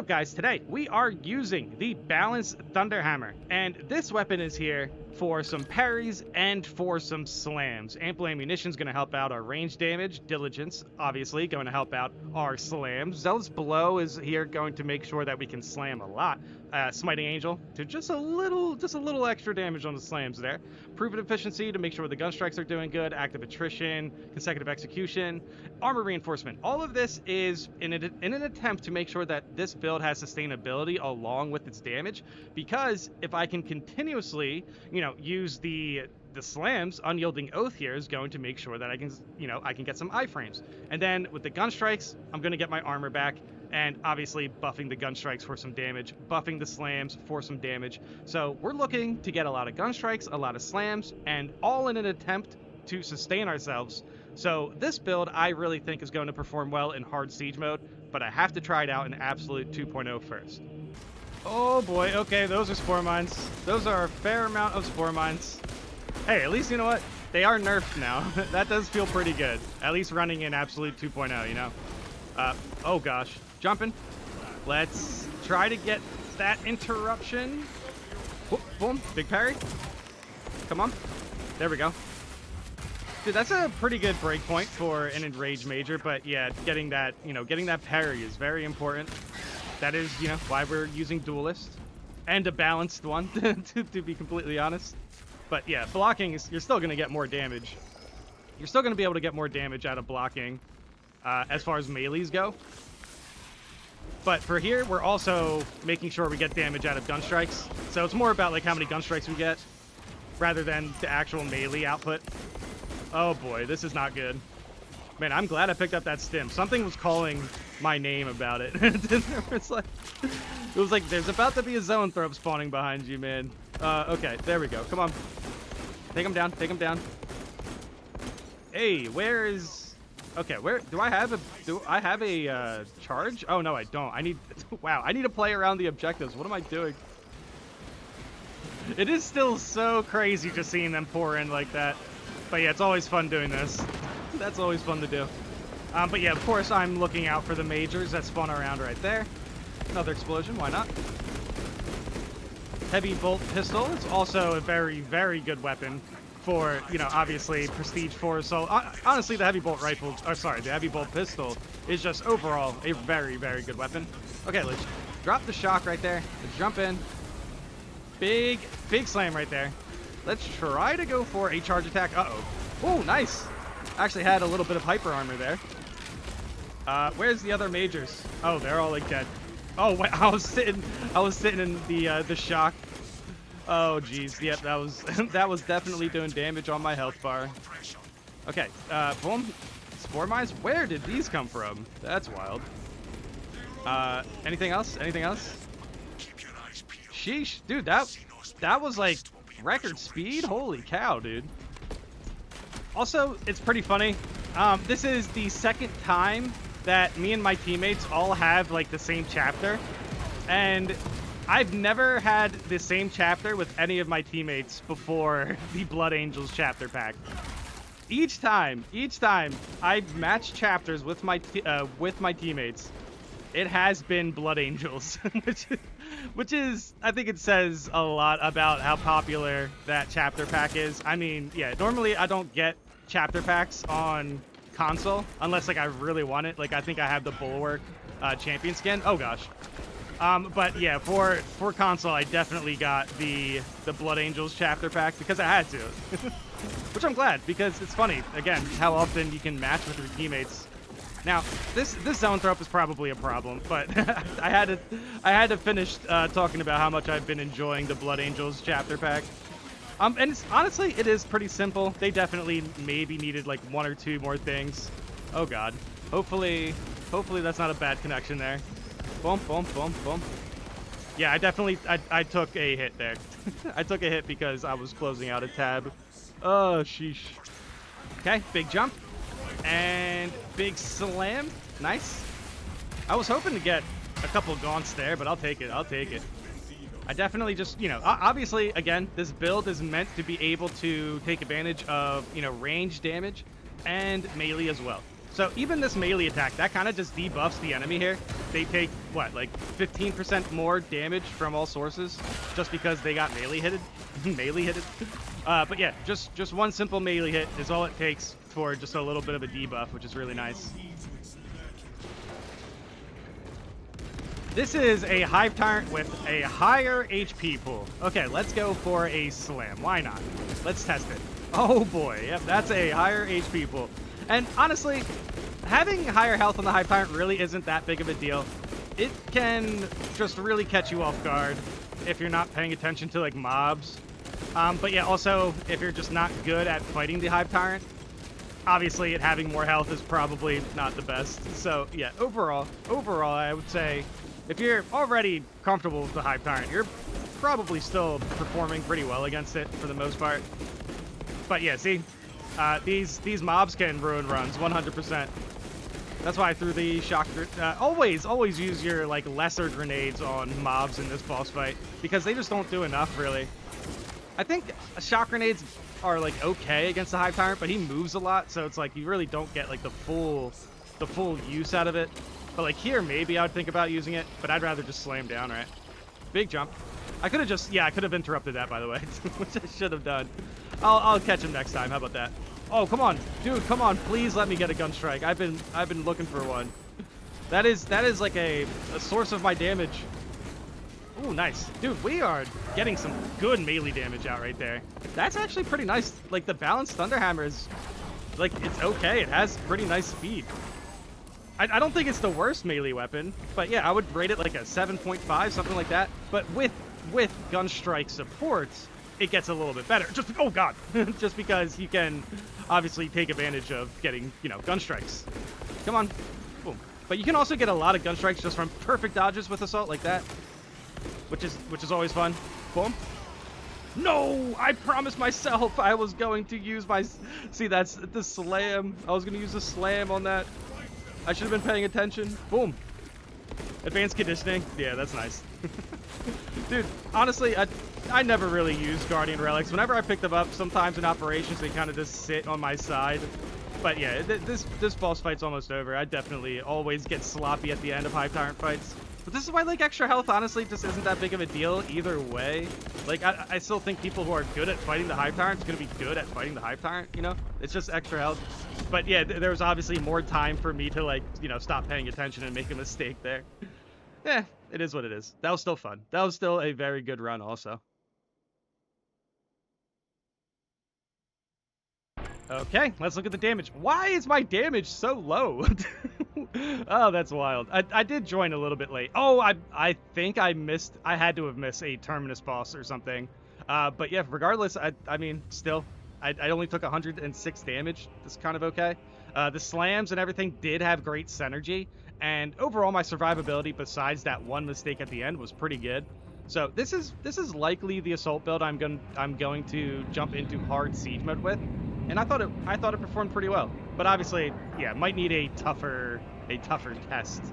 What up, guys? Today we are using the Balanced Thunderhammer, and this weapon is here for some parries and for some slams. Ample ammunition is going to help out our range damage. Diligence, obviously, going to help out our slams. Zealous Blow is here going to make sure that we can slam a lot. Smiting Angel to just a little extra damage on the slams there. Proven Efficiency to make sure the gun strikes are doing good. Active Attrition, Consecutive Execution, Armor Reinforcement. All of this is in an attempt to make sure that this build has sustainability along with its damage, because if I can continuously, use the slams, Unyielding Oath here is going to make sure that I can get some iframes. And then with the gun strikes, I'm going to get my armor back, and obviously buffing the gun strikes for some damage, buffing the slams for some damage. So we're looking to get a lot of gun strikes, a lot of slams, and all in an attempt to sustain ourselves. So this build I really think is going to perform well in hard siege mode, but I have to try it out in Absolute 2.0 first. Oh boy, okay, those are spore mines. Those are a fair amount of spore mines. Hey, at least you know what? They are nerfed now. That does feel pretty good. At least running in Absolute 2.0, you know? Oh gosh. Jumping. Let's try to get that interruption. Whoop, boom, big parry. Come on. There we go. Dude, that's a pretty good breakpoint for an enraged major, but yeah, getting that parry is very important. That is, why we're using duelist and a balanced one, to be completely honest. But yeah, blocking is, you're still going to get more damage. You're still going to be able to get more damage out of blocking as far as melees go. But for here, we're also making sure we get damage out of gun strikes. So it's more about like how many gun strikes we get rather than the actual melee output. Oh boy, this is not good. Man, I'm glad I picked up that stim. Something was calling my name about it. It was like, there's about to be a zone throw spawning behind you, man. Okay, there we go. Come on. Take him down, take him down. Hey, where is... Okay, where... Do I have a charge? Oh, no, I don't. I need... Wow, I need to play around the objectives. What am I doing? It is still so crazy just seeing them pour in like that. But yeah, it's always fun doing this. That's always fun to do. But yeah, of course, I'm looking out for the majors that spawn around right there. Another explosion, why not? Heavy bolt pistol. It's also a very, very good weapon for, obviously Prestige 4. So honestly, the heavy bolt rifle, the heavy bolt pistol is just overall a very, very good weapon. Okay, let's drop the shock right there. Let's jump in. Big slam right there. Let's try to go for a charge attack. Uh-oh. Oh, nice. Actually had a little bit of hyper armor there. Where's the other majors? Oh, they're all like dead. Oh, wait, I was sitting in the shock. Oh, geez. Yep, that was definitely doing damage on my health bar. Okay, boom. Spore mines. Where did these come from? That's wild. Anything else? Anything else? Sheesh, dude. That was like record speed. Holy cow, dude. Also, it's pretty funny. This is the second time that me and my teammates all have like the same chapter, and I've never had the same chapter with any of my teammates before the Blood Angels chapter pack. Each time I've matched chapters with my teammates, it has been Blood Angels, which is, I think it says a lot about how popular that chapter pack is. I mean, yeah, normally I don't get chapter packs on console unless like I really want it. Like I think I have the Bulwark champion skin. Oh gosh. But yeah, for console, I definitely got the Blood Angels chapter pack because I had to, which I'm glad, because it's funny again how often you can match with your teammates. Now this zone throw up is probably a problem, but I had to finish talking about how much I've been enjoying the Blood Angels chapter pack. And it's, honestly, it is pretty simple. They definitely maybe needed like one or two more things. Oh god. Hopefully that's not a bad connection there. Boom, boom, boom, boom. Yeah, I took a hit there. I took a hit because I was closing out a tab. Oh, sheesh. Okay, big jump. And big slam. Nice. I was hoping to get a couple gaunts there, but I'll take it. I'll take it. I definitely just, obviously, again, this build is meant to be able to take advantage of, range damage and melee as well. So So even this melee attack, that kind of just debuffs the enemy here. They take, what, like 15% more damage from all sources just because they got melee hitted. Melee hitted. But yeah, just one simple melee hit is all it takes for just a little bit of a debuff, which is really nice. This is a Hive Tyrant with a higher HP pool. Okay, let's go for a slam. Why not? Let's test it. Oh boy, yep, that's a higher HP pool. And honestly, having higher health on the Hive Tyrant really isn't that big of a deal. It can just really catch you off guard if you're not paying attention to like mobs. But yeah, also if you're just not good at fighting the Hive Tyrant, obviously it having more health is probably not the best. So yeah, overall, I would say if you're already comfortable with the Hive Tyrant, you're probably still performing pretty well against it for the most part. But yeah, see, these mobs can ruin runs 100%. That's why I threw the shock. Always use your like lesser grenades on mobs in this boss fight because they just don't do enough really. I think shock grenades are like okay against the Hive Tyrant, but he moves a lot, so it's like you really don't get like the full use out of it. But like here, maybe I would think about using it, but I'd rather just slam down, right? Big jump. I could have just, yeah, I could have interrupted that, by the way, which I should have done. I'll catch him next time. How about that? Oh, come on, dude, come on, please let me get a gun strike. I've been looking for one. That is like a source of my damage. Ooh, nice. Dude, we are getting some good melee damage out right there. That's actually pretty nice. Like the balanced Thunderhammer is like, it's okay. It has pretty nice speed. I don't think it's the worst melee weapon, but yeah, I would rate it like a 7.5, something like that. But with gun strike supports, it gets a little bit better. Just, oh god, just because you can obviously take advantage of getting, you know, gun strikes. Come on, boom. But you can also get a lot of gun strikes just from perfect dodges with assault like that, which is always fun. Boom. No, I promised myself I was going to use my. See, that's the slam. I was going to use the slam on that. I should have been paying attention. Boom. Advanced conditioning. Yeah, that's nice. Dude, honestly, I never really use Guardian Relics. Whenever I pick them up, sometimes in operations, they kind of just sit on my side. But yeah, this boss fight's almost over. I definitely always get sloppy at the end of Hive Tyrant fights. But this is why, like, extra health, honestly, just isn't that big of a deal either way. Like, I still think people who are good at fighting the Hive Tyrant is going to be good at fighting the Hive Tyrant, you know? It's just extra health. But yeah, there was obviously more time for me to, like, you know, stop paying attention and make a mistake there. Yeah, it is what it is. That was still fun. That was still a very good run also. Okay, let's look at the damage. Why is my damage so low? Oh, that's wild. I did join a little bit late. Oh, I think I missed. I had to have missed a Terminus boss or something. But yeah, regardless, I mean, still, I only took 106 damage. That's kind of okay. The slams and everything did have great synergy, and overall my survivability, besides that one mistake at the end, was pretty good. So this is likely the assault build I'm going to jump into hard siege mode with, and I thought it performed pretty well. But obviously, yeah, might need a tougher test